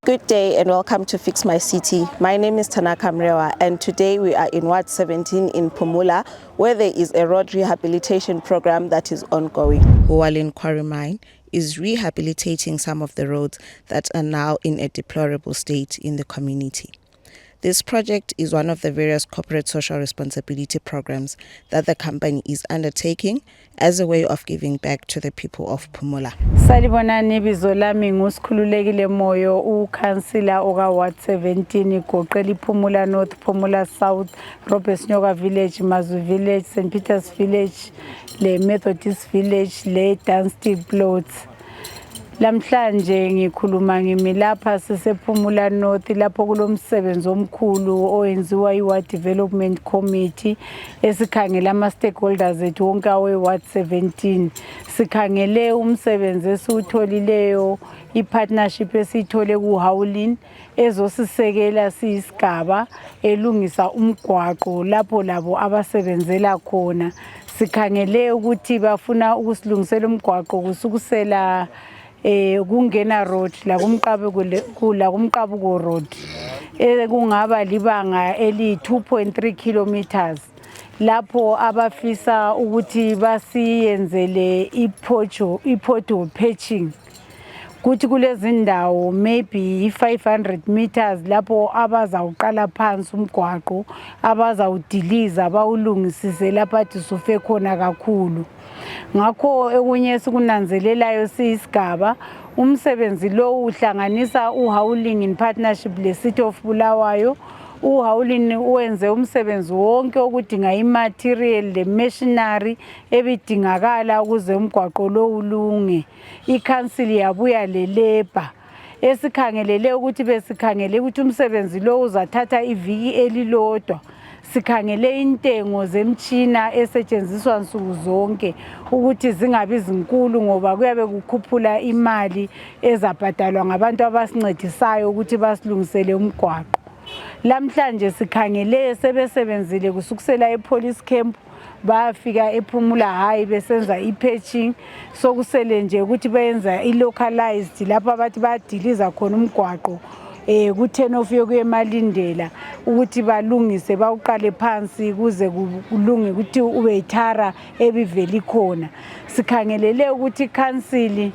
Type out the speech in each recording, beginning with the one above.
Good day and welcome to Fix My City. My name is Tanaka Mrewa and today we are in Ward 17 in Phumula where there is a road rehabilitation program that is ongoing. Hualien Quarry Mine is rehabilitating some of the roads that are now in a deplorable state in the community. This project is one of the various corporate social responsibility programs that the company is undertaking as a way of giving back to the people of Phumula. Salibonani ibizo lami ngusikhululekile moyo ukansila oka Ward 17 igoqela iPhumula North, Phumula South, Robert Nyoka Village, Mazu Village, St Peter's Village, le Methodist Village, le Dunstep Plots. Lamhlanje ngikhuluma ngimi lapha sisePhumula North lapho kulomsebenzi omkhulu owenziwa iWard Development Committee esikhangela ama stakeholders ethu wonke awe Ward 17. Sikhangele umsebenzi esiwutholileyo ipartnership esithole kuHualien ezosisekela siyisigaba elungisa umgwaqo lapho labo abasebenzela khona. Sikhangele ukuthi bafuna ukusilungisela umgwaqo kusukusela kungena road la kumqabuko road kungaba libanga eli 2.3 kilometers lapho abafisa ukuthi basiyenzele ipothole patching kuthi kulezi ndawo maybe 500 meters lapho abazawuqala phansi umgwaqo abazawudiliza bawulungisise lapha sufe khona kakhulu. Ngakho ekunye sikunanzelelayo siyisigaba umsebenzi lo uhlanganisa uHualien in partnership le City of Bulawayo. uHualien uwenze umsebenzi wonke okudinga imaterial le machinery ebidingakala ukuze umgwaqo lo ulunge. ICouncil yabuya le labor esikhangelele ukuthi besikhangele ukuthi umsebenzi lo uzathatha iviki elilodwa. Sikhangele intengo zemtshina esetshenziswa nsuku zonke ukuthi zingabi zinkulu ngoba kuyabe kukhuphula imali ezabhadalwa ngabantu abasincedisayo ukuthi basilungisele umgwaqo. Lamhlanje sikhangele sebesebenzile kusukusela epolice camp bafika ePhumula High besenza ipatching sokusele nje ukuthi bayenza ilocalized lapha bathi badiliza khona umgwaqo ku10 of yokuyemalindela ukuthi balungise bawuqale phansi kuze kulunge ukuthi ube ithara ebiveli khona. Sikhangelele ukuthi council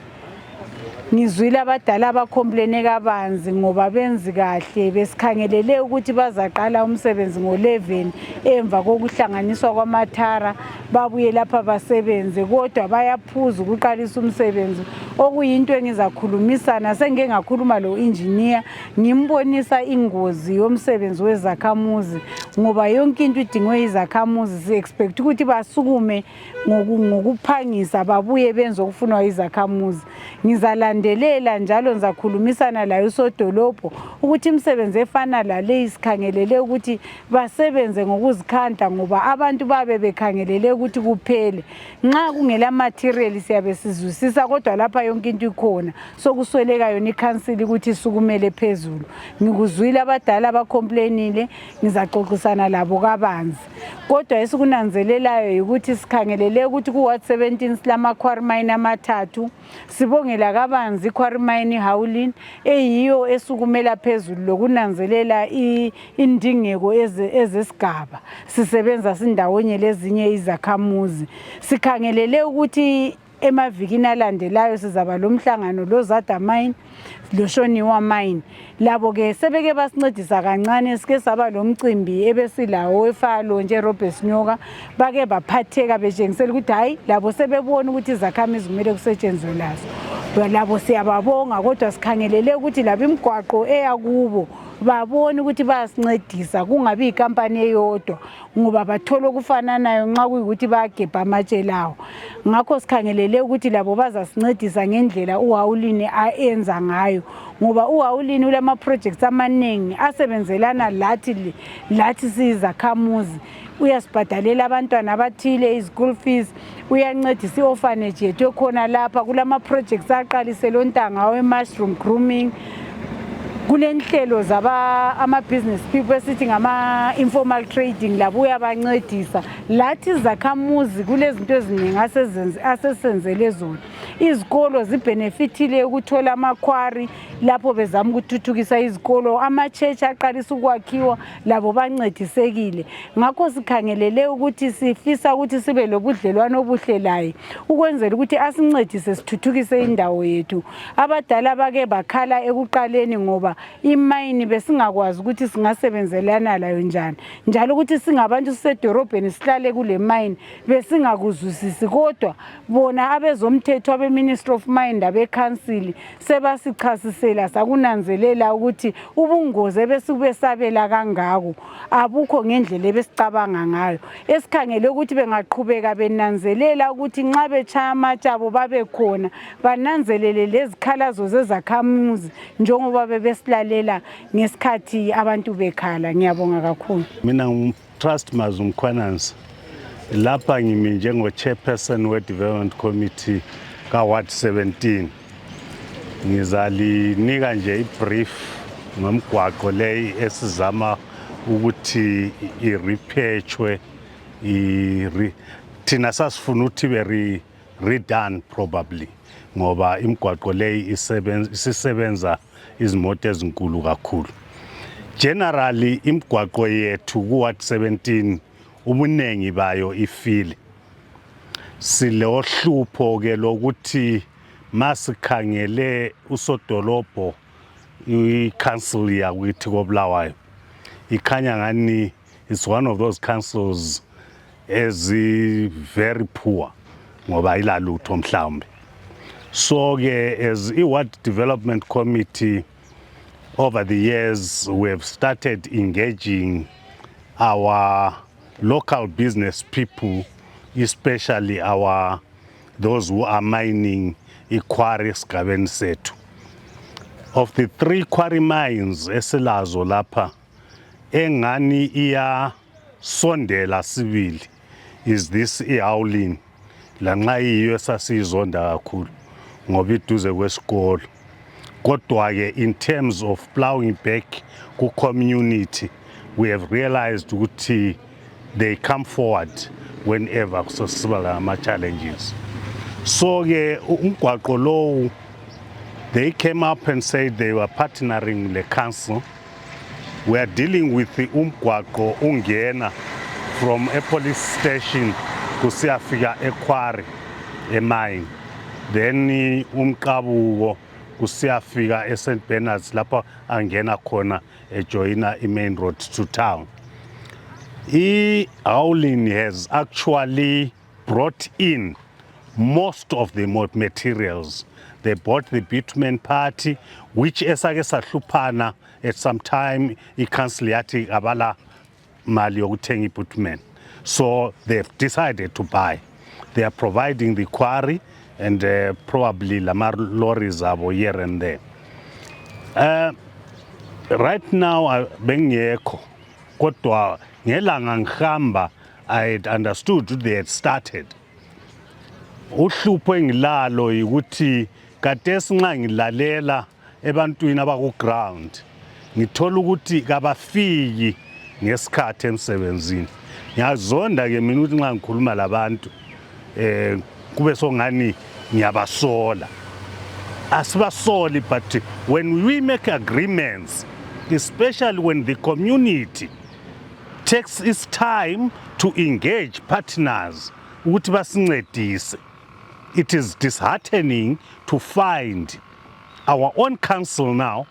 ngizwile abadala abacomplaine kabanzi ngoba benzi kahle besikhangelele ukuthi bazaqala umsebenzi ngo11 emva kokuhlanganiswa kwamathara babuye lapha basebenze kodwa bayaphuza ukuqalisa umsebenzi okuyinto engizakhulumisana sengeke ngakhuluma lo engineer ngimbonisa ingozi yomsebenzi wezakhamuzi ngoba yonke into idingwe izakhamuzi si expect ukuthi basukume ngokuphangisa babuye benze okufunwa izakhamuzi. Ngizalandelela njalo ngizakhulumisana layo sodolopho ukuthi imsebenzi efana lale isikhangelele ukuthi basebenze ngokuzikhandla ngoba abantu babe bekhangelele ukuthi kuphele nxa kungela material siyabe sizwisisa kodwa lapha yonke into ikhona sokusweleka yona iCouncil ukuthi isukumele phezulu. Ngikuzwile abadala abacomplainile ngizaxoxisana labo kabanzi kodwa esikunanzelelayo ukuthi sikhangelele ukuthi kuWard 17 silama quarry mine amathathu sibongela kabanzi quarry mine iHualien eyiyo esukumela phezulu lokunanzelela indingeko ezesigaba sisebenza sindawonye lezinye izakhamuzi. Sikhangelele ukuthi emavikini alandelayo sizaba lomhlangano lo Zada mine lo Shoniwa mine labo ke sebeke basincedisa kancane sike saba lomcimbi ebesilawo efalo nje Robert Nyoka bake baphatheka bejengisela ukuthi hayi labo sebebona ukuthi izakhamizi kumele kusetshenzwe lazo labo siyababonga kodwa sikhangelele ukuthi labo imigwaqo eyakubo babona ukuthi bayasincedisa kungabi ikampani eyodwa ngoba bathola okufananayo nxa kuyikuthi bayagebha amatshe lawo. Ngakho sikhangelele ukuthi labo bazasincedisa ngendlela uHualien ayenza ngayo ngoba uHualien ulama projects amaningi asebenzelana lathi sizakhamuzi. Uyasibhadalela abantwana abathile school fees uyancedisa iorphanage yethu khona lapha kulama projects aqalisele ontanga we-mushroom grooming kulenhlelo ama business people esithi ngama informal trading labo uyabancedisa lathi zakhamuzi kulezinto eziningi asesenzele zona izikolo zibenefitile ukuthola amakhwari lapho bezama ukuthuthukisa izikolo, ama-church aqalisa ukwakhiwa labo bancedisekile. Ngakho sikhangelele ukuthi sifisa ukuthi sibe lobudlelwano obuhle laye ukwenzela ukuthi asincedise sithuthukise indawo yethu. Abadala bake bakhala ekuqaleni ngoba imayini besingakwazi ukuthi singasebenzelana layo njani, njalo ukuthi singabantu sisedorobheni sihlale kule mayini besingakuzwisisi, kodwa bona abezomthetho abe-Ministry of Mine abe-Council sebasichasisela sakunanzelela ukuthi ubungozi ebesibesabela kangako abukho ngendlela ebesicabanga ngayo. Esikhangele ukuthi bengaqhubeka benanzelela ukuthi nxa betshaya amatshe abo babe khona, bananzelele lezikhalazo zezakhamuzi njengoba bebesilalela ngesikhathi abantu bekhala. Ngiyabonga kakhulu. Mina Trust Mazumkhwanansi, lapha ngimi njengo-chairperson we-Development Committee ka-Ward 17. Ngizalinika nje i-brief ngomgwaqo leyi esizama ukuthi i-repairchwe, thina sasifuna ukuthi redone probably ngoba imigwaqo leyi isisebenza izimoto ezinkulu kakhulu. Generally imigwaqo yethu ku-Ward 17 ubuningi bayo ifile. Silohlupho ke lokuthi masikhangele usodolobho i-council yakithi koBulawayo ikhanya ngani it's one of those councils very poor ngoba ilalutho mhlawumbe. So ke as i-Ward Development Committee over the years we have started engaging our local business people, especially those who are mining iquarry esigabeni sethu. Of the 3 quarry mines esilazo lapha engani iya sondela sibili is this iHowlin, lanxa yiyo esasizonda kakhulu ngoba iduze kwesikolo. Kodwa ke in terms of plowing back ku community, we have realized ukuthi they come forward whenever kusosiba ama challenges. So ke umgwaqo lowo, they came up and said they were partnering with the council. We are dealing with the umgwaqo ungena from a police station kusiyafika eQuarry eMine, then umqabuko kusiyafika eSt Bernards lapho angena khona ejoyina i-main road to town. iHowlin has actually brought in most of the materials. They bought the bitumen party, which esake sahluphana at some time i-council yathi abala mali yokuthenga ibitumen. So they've decided to buy. They are providing the quarry and probably lama lorries abo here and there. Right now bengekho, kodwa ngelanga ngihamba I had understood they had started. Uhlupho engilalo ukuthi kadesi nxa ngilalela ebantwini abaku ground ngithola ukuthi kabafiki ngesikhathi emsebenzini. Ngiyazonda ke mina ukuthi nxa ngikhuluma labantu kube songani ngiyabasola. Asibasoli, but when we make agreements, especially when the community takes its time to engage partners ukuthi basincedise, it is disheartening to find our own council now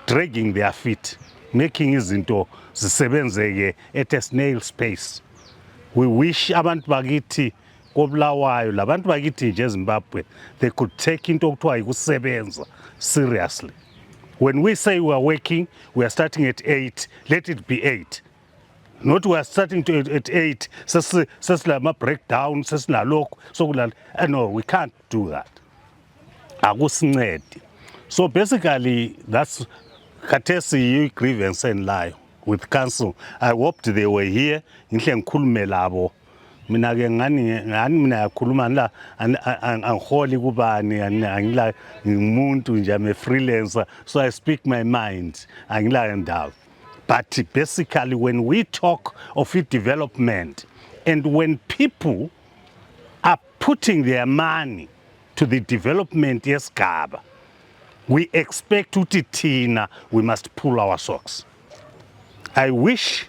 dragging their feet, making izinto zisebenzeke at a snail's pace. We wish abantu bakithi koBulawayo labantu bakithi nje eZimbabwe they could take into okuthiwa ukusebenza seriously. When we say we are working, we are starting at 8, let it be 8. Not we are starting at 8, sesilama breakdown, sesinalokho sokulala. No, we can't do that. Akusincedi. So basically, that's khathesi grievance enlayo with council. I hoped they were here. Ngihle ngikhulume labo. Mina ke ngani mina yakhuluma la angiholi kubani angila ngumuntu nje I'm a freelancer, so I speak my mind. Angila ndawo. But basically when we talk of development and when people are putting their money to the development yesigaba, we expect uthi thina we must pull our socks. I wish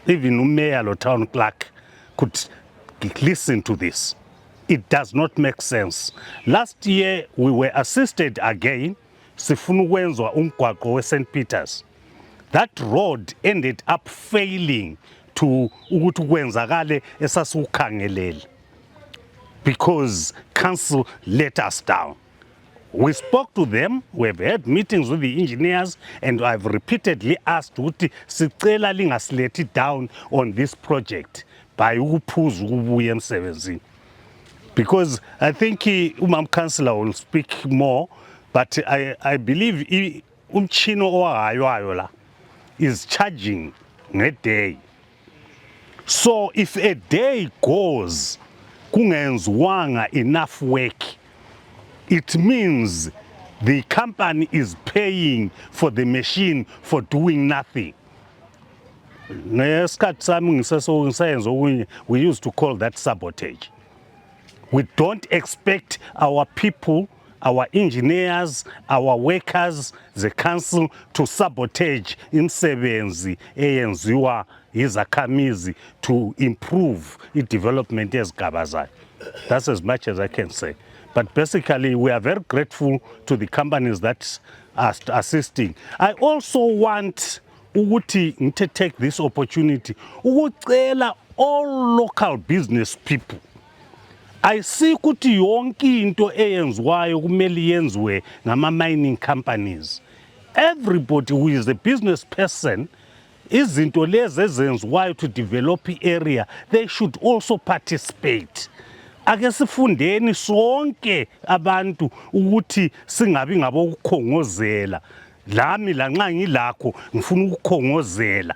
even Mayor or Town Clerk could listen to this. It does not make sense. Last year we were assisted again sifuna ukwenzwa umgwaqo we-St. Peters. That road ended up failing to ukuthi kwenzakale esasiukhangelele because council let us down. We spoke to them, we've had meetings with the engineers, and I've repeatedly asked ukuthi sicela lingasilethi down on this project by ukuphuza ukubuya emsebenzini. Because I think Umam Councillor will speak more, but I believe umchino owayo la is charging a day. So if a day goes kungenzwanga enough work, it means the company is paying for the machine for doing nothing. We used to call that sabotage. We don't expect our people, our engineers, our workers, the council to sabotage imsebenzi eyenziwa izakhamizi to improve the development yesigaba zayo. That's as much as I can say. But basically, we are very grateful to the companies that are assisting. I also want ukuthi to take this opportunity ukucela all local business people. I see ukuthi yonke into eyenziwayo kumele yenziwe ngama mining companies. Everybody who is a business person, izinto lezi ezenziwayo to develop area, they should also participate. Ake sifundeni sonke abantu ukuthi singabi ngabokukhongozela. Lami la nxa ngilakho ngifuna ukukhongozela.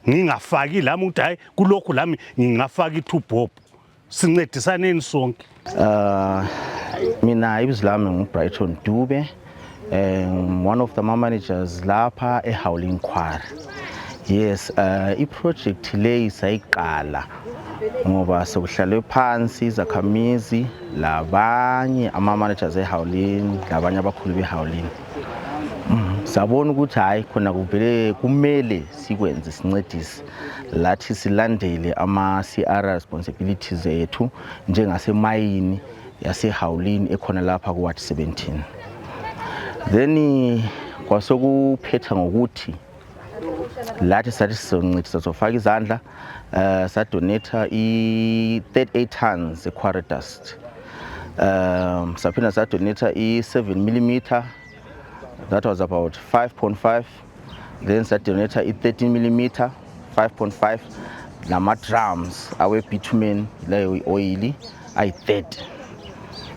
Ngingafaki lami ukuthi hayi kulokho lami ngingafaki ithubhopho. Sincedisaneni sonke. Mina ibizo lami nguBrighton Dube, one of the managers lapha eHowling Quarry. Yes, i-project le isayiqala ngoba sokuhlalwe phansi izakhamizi labanye ama-managers eHowling labanye abakhulu beHowling. Sabona ukuthi hayi khona kuvele kumele sikwenze sincedise lathi silandele ama-CR responsibilities ethu njengasemayini yaseHowling ekhona lapha ku-Ward 17. Then kwasokuphetha ngokuthi lathi sathi sizoncedisa sofaka izandla sadonate i-38 tons quarry dust. Saphinda sadonate i-7 mm. That was about 5.5. Then sadonate i-13 mm, 5.5. Nama drums, our bitumen, oil, I-30.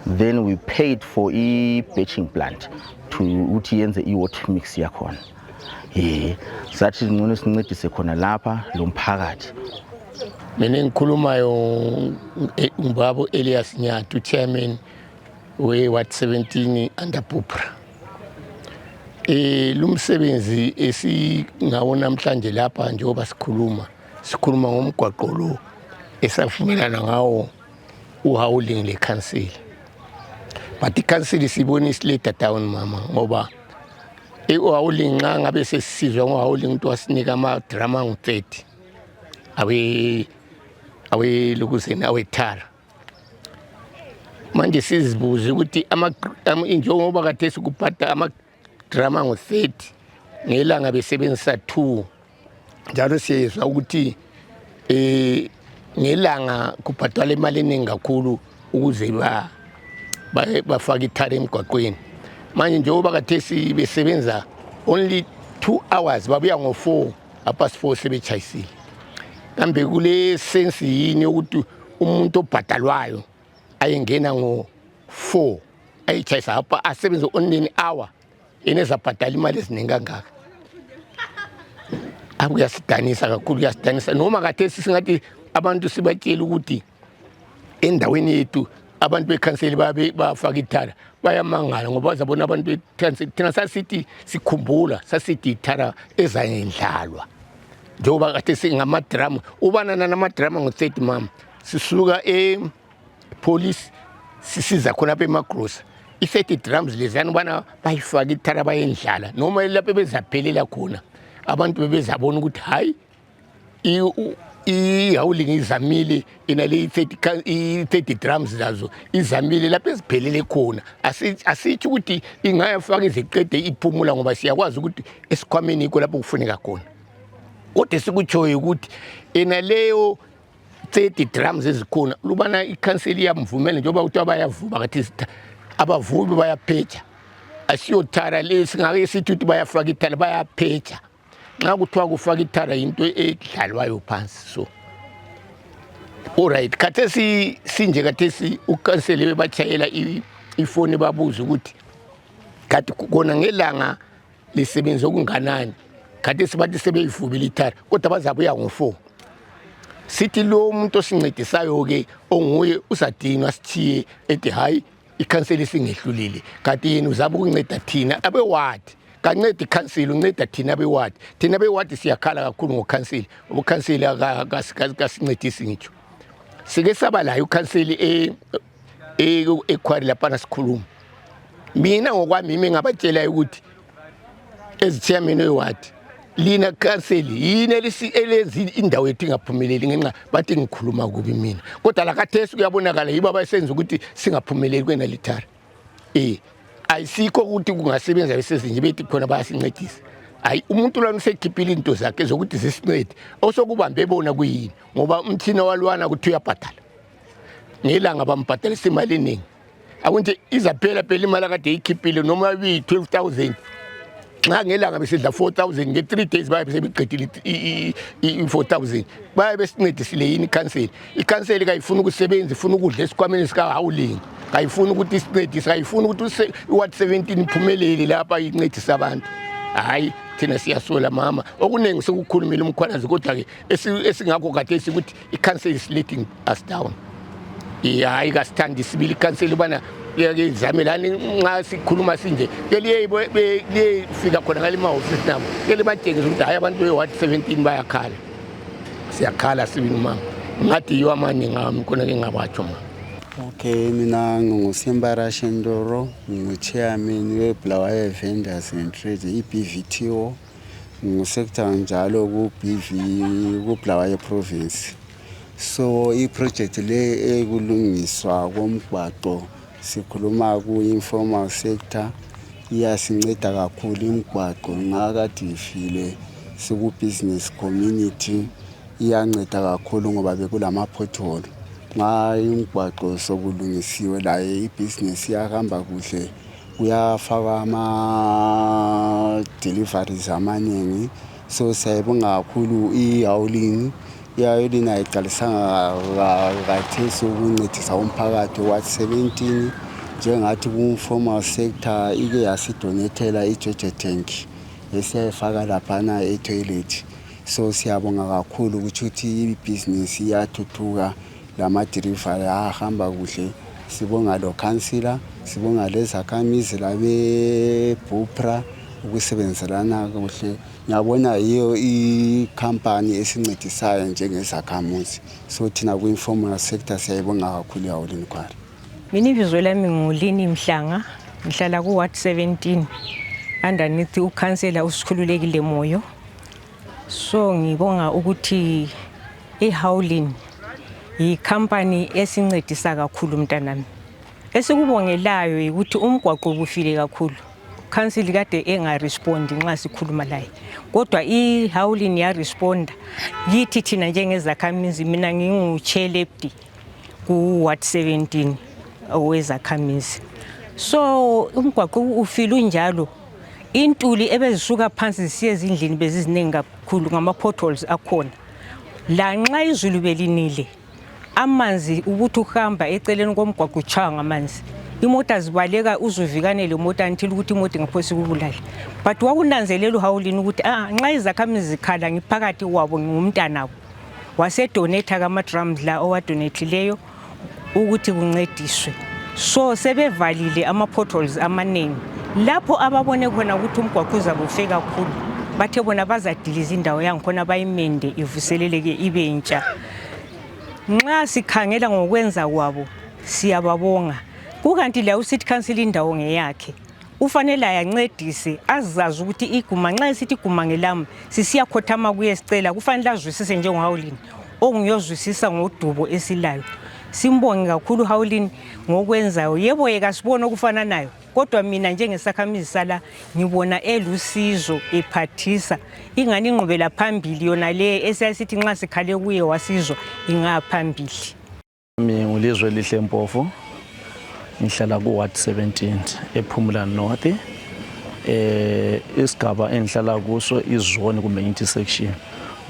Then we paid for a batching plant to utienze i-water mix yakhona. Sathi ngcono sincedise khona lapha lo mphakathi. Mina ngikhulumayo umbabo Elias Nyatu, chairman we-Ward 17 under Pupra. Lumsebenzi esingawo namhlanje lapha njengoba sikhuluma ngomgwaqo lo esavumelana ngawo uHowling le council. But i-council sibone isiletha down mama ngoba uHowling nxa ngabe sesizwa ngoHowling into wasinika ama-drama angu-30 awe lokuzeni awethara. Manje sizibuze ukuthi njengoba kade sikuphatha ama-drama angu-30 ngelanga besebenzisa 2 njalo siyezwa ukuthi ngelanga kubhadalwa imali eningi kakhulu ukuze bafake ithara emgwaqweni. Manje njengoba kade besebenza only 2 hours babuya ngo-4 apha 4 sebechayisile. Kambe kule sense yini ukuthi umuntu obhadalwayo ayengena ngo-4 ayichayisa apha asebenze only an hour enezabhadala imali eziningi kangaka. Kuyasidanisa kakhulu, kuyasidanisa noma kade singathi abantu sibatshela ukuthi endaweni yethu abantu bekhanseli bafaka ithara bayamangala ngoba bazabona abantu bekhanseli. Thina sasithi sikhumbula sasithi ithara ezayendlalwa njengoba kade singamadrama ubanana namadrama ngo-30 mama sisuka police sisiza khona apha emagrosa i-30 drums leziyana ubana bayifaka ithara bayendlala noma lapho bezaphelela khona abantu bebezabona ukuthi hayi ihowling izamile inale 30 drums zazo izamile lapho eziphelele khona asithi ukuthi ingayafaka iziqede iphumula ngoba siyakwazi ukuthi esikhwameni ikho lapho kufuneka khona kodwa sikutshoyo ukuthi enaleyo 30 drums ezikhona lubana ikhanseli yamvumela njengoba uthi abayavuma ngathi abavumi bayaphetha asiyothara lesingake sithi ukuthi bayafaka ithara bayaphetha nxa kuthiwa kufaka ithara into edlalwayo phansi so alright khathesi sinje khathesi ukhanseli batshayela ifoni babuza ukuthi kathi kona ngelanga lisebenza okunganani khathesi bathi sebeyivubile ithara kodwa bazabuya ngo4 sithi lo umuntu osincedisayo ke onguye usadinwa sithiye ethi hayi ikhanseli singehlulile kanti yena uzabe ukunceda thina abeward kanceda ikhanseli unceda thina abeward siyakhala kakhulu ngokhanseli ubukhanseli akasincedisi ngitsho sike saba la ukhanseli eQuarry lapha sikhuluma mina ngokwami ngabatshela ukuthi ezichairman weward lina kanseli yini elezi indawo yethu ingaphumeleli ngenxa bathi ngikhuluma kubi mina kodwa la kathesi kuyabonakala yiba basenza ukuthi singaphumeleli kwena lithara ayisikho ukuthi kungasebenza besezinje bethi khona bayasincedisa hayi umuntu lwana usekhiphile into zakhe zokuthi zisincede osokubambe bona kuyini ngoba umthina walwana ukuthi uyabhatala ngelanga bambhatalisa imali eningi akunje izaphela phela imali akade ikhiphile noma bi 12,000 nxa ngelanga besidla 4,000 nge3 days baye besebeqedile i4,000 baye besincedisile yini ikhanseli kayifuna ukusebenza ifuna ukudla esikhwameni sika howling kayifuna ukuthi isincedise kayifuna ukuthi iward 17 iphumelele lapha incedisa abantu hayi thina siyasola mama okunengi sekukhulumile umkhwanazi kodwa ke esingakho kade sikuthi ikhanseli is letting us down hayi kasithandi sibili ikhanseli bana yakezamelani nxa sikhuluma sinje liyefika khona ngale mahofisi nabo batshengisa ukuthi hayi abantu be-ward 17 bayakhala siyakhala sibili mama ngathi yiwo amaningi ami khona ke ngabatsho mama. Okay, mina nguSimbara Shendoro, ngu-chairman we-Bulawayo Vendors and Trade, i-BVTO, ngu-sector njalo ku-Bulawayo Province. So i-project le ekulungiswa komgwaqo sikhuluma ku-informal sector iyasinceda kakhulu imigwaqo ngakade ifile siku-business community iyanceda kakhulu ngoba bekulama pothole nxa imigwaqo sokulungisiwe laye ibhizinesi iyahamba kuhle kuyafakwa ama-deliveries amaningi so siyayibonga kakhulu i-howling ayiqalisanga kathesi ukuncedisa umphakathi wa 17 njengathi ku-informal sector ike yasidonethela i-Jojo tank esiyayifaka laphana e-toilet so siyabonga kakhulu ukuthi ibhizinesi iyathuthuka lama-delivery ahamba kuhle sibonga lo councillor sibonga lezakhamizi labe-BUPRA ukusebenzelana kuhle ngiyabona yiyo ikhampani esincedisayo njengezakhamuzi so thina ku-informal sector siyayibonga kakhulu iHowling Quarry. Mina ibizo lami nguLini Mhlanga ngihlala ku-ward 17 underneath ukhansela usikhululekile Moyo so ngibonga ukuthi iHowling yikhampani esincedisa kakhulu mntanami esikubongelayo ukuthi umgwaqo ubufile kakhulu council kade engarespondi nxa sikhuluma laye kodwa iHowling yaresponda yithi thina njengezakhamizi mina nginguChelepti ku-ward 17 owezakhamizi so umgwaqo ufile unjalo intuli ebezisuka phansi zisiye ezindlini beziziningi kakhulu ngama-potholes akhona la nxa izulu belinile amanzi ukuthi uhamba eceleni komgwaqo utshaywa ngamanzi imota zibaleka uzuvikanele imota until ukuthi imota ingaphosi kubulala but wakunanzelela uHowling ukuthi nxa izakhamizi zikhala ngiphakathi kwabo ngumntanabo wasedonate kama-drums la owadonethileyo ukuthi kuncediswe so sebevalile ama-potholes amaningi lapho ababone khona ukuthi umgwaqo uzabufe kakhulu bathe bona bazadiliza indawo yangikhona bayimende ivuseleleke ibe ntsha nxa sikhangela ngokwenza kwabo siyababonga kukanti la uCity Council indawo ngeyakhe ufanele ayancedise azazi ukuthi iguma nxa esithi iguma ngelami sisiyakhothama kuye sicela kufanele azwisise njengoHawulini ongiyozwisisa ngodubo esilayo. Simbonge kakhulu Hawulini ngokwenzayo. Yebo yeka sibona okufana nayo kodwa mina njengesakhamizi sala ngibona elusizo ephathisa ingani ingqubela phambili yona le esiyasithi nxa sikhale kuye wasizwa ingaphambili. Mina ngulizwe lihle Mpofu ngihlala ku Ward 17 ePhumula North isigaba engihlala kuso izone kumbe intersection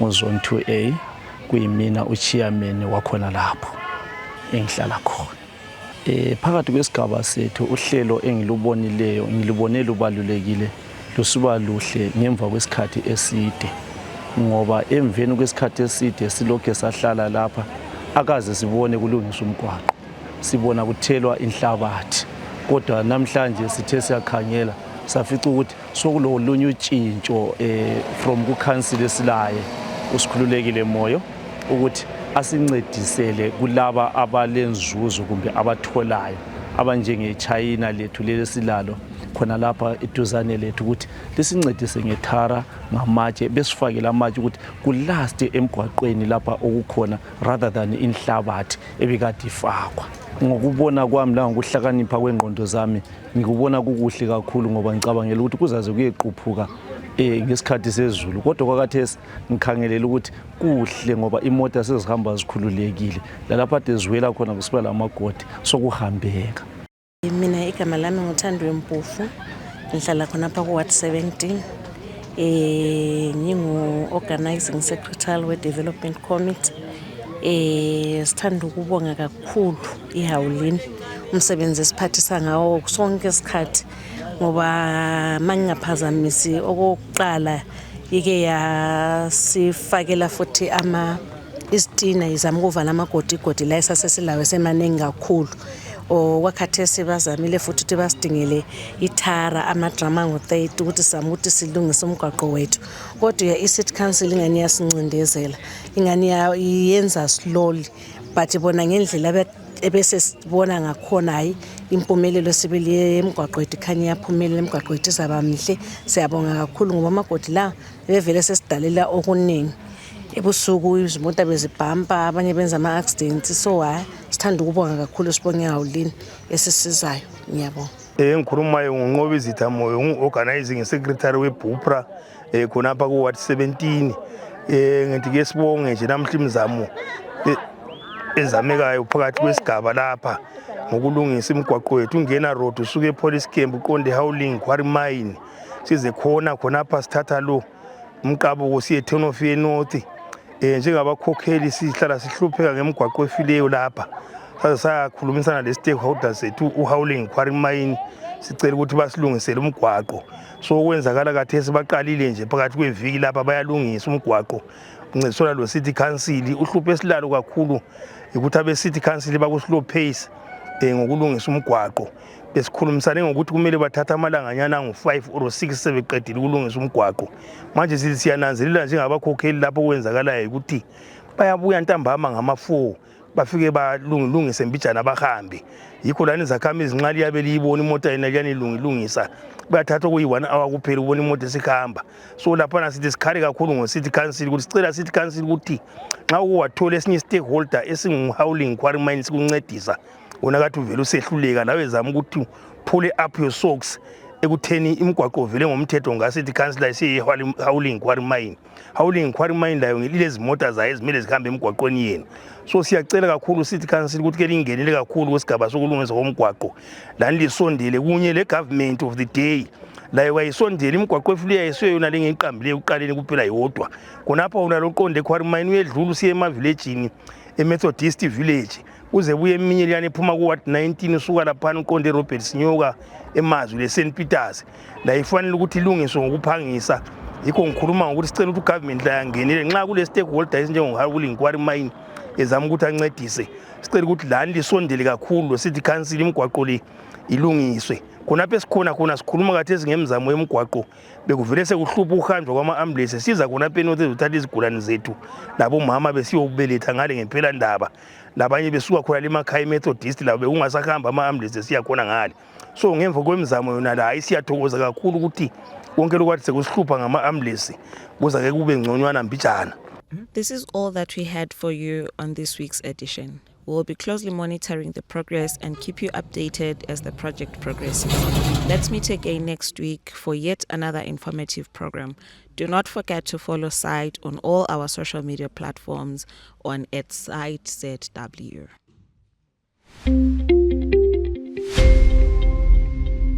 ngozone 2A kuyimina uchairman wakhona lapho engihlala khona. Phakathi kwesigaba sethu uhlelo engilubonileyo ngilibonela ubalulekile lusuba luhle ngemva kwesikhathi eside ngoba emveni kwesikhathi eside silokho sahlala lapha akaze sibone kulungiswa umgwaqo sibona kuthelwa inhlabathi kodwa namhlanje sithe siyakhangela safica ukuthi sokulolunye utshintsho from ku council esilaye usikhululekile moyo ukuthi asincedisele kulaba abalenzuzo kumbe abatholayo abanjenge China lethu lesilalo khona lapha eduzane lethu ukuthi lisincedise ngethara ngamatshe besifakela amatshe ukuthi kulast emgwaqweni lapha okukhona rather than inhlabathi ebikade ifakwa. Ngokubona kwami la ngokuhlakanipha kwengqondo zami ngikubona kukuhle kakhulu ngoba ngicabangela ukuthi kuzaze kuyequphuka ngesikhathi sezulu kodwa kwakathesi ngikhangelela ukuthi kuhle ngoba imota sezihamba zikhululekile lalapha eziwela khona kusiba lamagodi sokuhambeka. Mina igama lami nguthandwe Mpofu ngihlala khona pha ku Ward 17 ngingu organizing secretary we development committee. Sithanda ukubonga kakhulu iHawulini umsebenzi esiphathisa ngawo sonke isikhathi ngoba mangingaphazamisi okokuqala ike yasifakela futhi isitina izama ukuvala amagodi la esasesilawe semanengi kakhulu. Wakhathesi bazamile futhi ukuthi basidingele ithara amadrama ngo-30 ukuthi sizama ukuthi silungise umgwaqo wethu kodwa iCity Council ingani yasincindezela ingani yenza slowly but bona ngendlela ebese sibona ngakhona hayi impumelelo sibili emgwaqo wethu khanya yaphumelela emgwaqo wethu saba mihle siyabonga kakhulu ngoba amagodi la bevele sesidalela okuningi ebusuku izimota bezibhampa abanye benza ama-accidents so sithanda ukubonga kakhulu sibonge iHawulini esisizayo ngiyabonga. Ngikhulumayo ngoNqobi Izitha Moyo ngu-organizing secretary weBupra khonapha ku Ward 17 ngithi ke sibonge nje namhla imizamo ezamekayo phakathi kwesigaba lapha ngokulungisa imigwaqo wethu ungena road usuke epolice camp uqonde eHowling Quarry Mine size khonapha sithatha lo umqabo siye Tenofie North njengabakhokheli sihlala sihlupheka ngemigwaqo efileyo lapha sakhulumisana le stakeholders ethu uHowling Quarry Mine sicela ukuthi basilungisele umgwaqo so kwenzakala kathesi baqalile nje phakathi kweviki lapha bayalungisa umgwaqo uncesola lo City Council uhluphe esilalo kakhulu ukuthi abe City Council baku slow pace ngokulungisa umgwaqo besikhulumisane ngokuthi kumele bathatha amalanganyana angu5 or 6 sebeqedile ukulungisa umgwaqo manje siyananzelela njengabakhokheli lapho kwenzakalayo ukuthi bayabuya ntambama ngama4 bafike balungise mbijana bahambe yikho lani zakhamizi nxa liyabe liyibona imoto yena liyanilungisa bayathatha kuyi1 hour kuphela ubona imoto esikhamba so lapha sithi sikhare kakhulu ngoCity Council ukuthi sicela City Council ukuthi nxa uwathola esinye stakeholder esinguHowling Quarry Mine sikuncedisa wona kathi uvela usehluleka lawe zama ukuthi pull up your socks ekutheni imigwaqo vele ngomthetho ngaCity Council isiHowling Quarry Mine. Howling Quarry Mine layo ngilezi mota zayo ezimele zihambe emgwaqweni yena so siyacela kakhulu City Council ukuthi ke lingenele kakhulu kwesigaba sokulungisa komgwaqo lani lisondele kunye le government of the day layo wayisondele imigwaqo efileyo yesiyo yona lengeqambileyo uqaleni kuphela yodwa khonapha una loqonde Quarry Mine uyedlula usiye emavillageini eMethodist village uze buye eminye liyani ephuma ku Ward 19 usuka lapha uqonde Robert Sinyoka emazwi le St Peters la ifanele ukuthi ilungiswe ngokuphangisa yikho ngikhuluma ngokuthi sicela ukuthi government la yangenele nxa kule stakeholder esinjengoHowling Quarry Mine ezama ukuthi ancedise sicela ukuthi lani lisondele kakhulu City Council imigwaqo le ilungiswe khonapha esikhona khona sikhuluma kathesi ngemizamo yemigwaqo bekuvele sekuhlupha ukuhanjwa kwama-ambulensi siza khonapha eNorth ezothatha izigulane zethu labomama besiyokubeletha ngale ngempela ndaba labanye besuka khona emakhaya eMethodist labo bekungasahamba ama-ambulensi siya khona ngale so ngemva kwemizamo yona la hayi siyathokoza kakhulu ukuthi konke lokwathi sekusihlupha ngama-ambulensi kuza-ke kube ngconywana mbijana. This is all that we had for you on this week's edition. We will be closely monitoring the progress and keep you updated as the project progresses. Let's meet again next week for yet another informative program. Do not forget to follow Site on all our social media platforms on @SiteZW.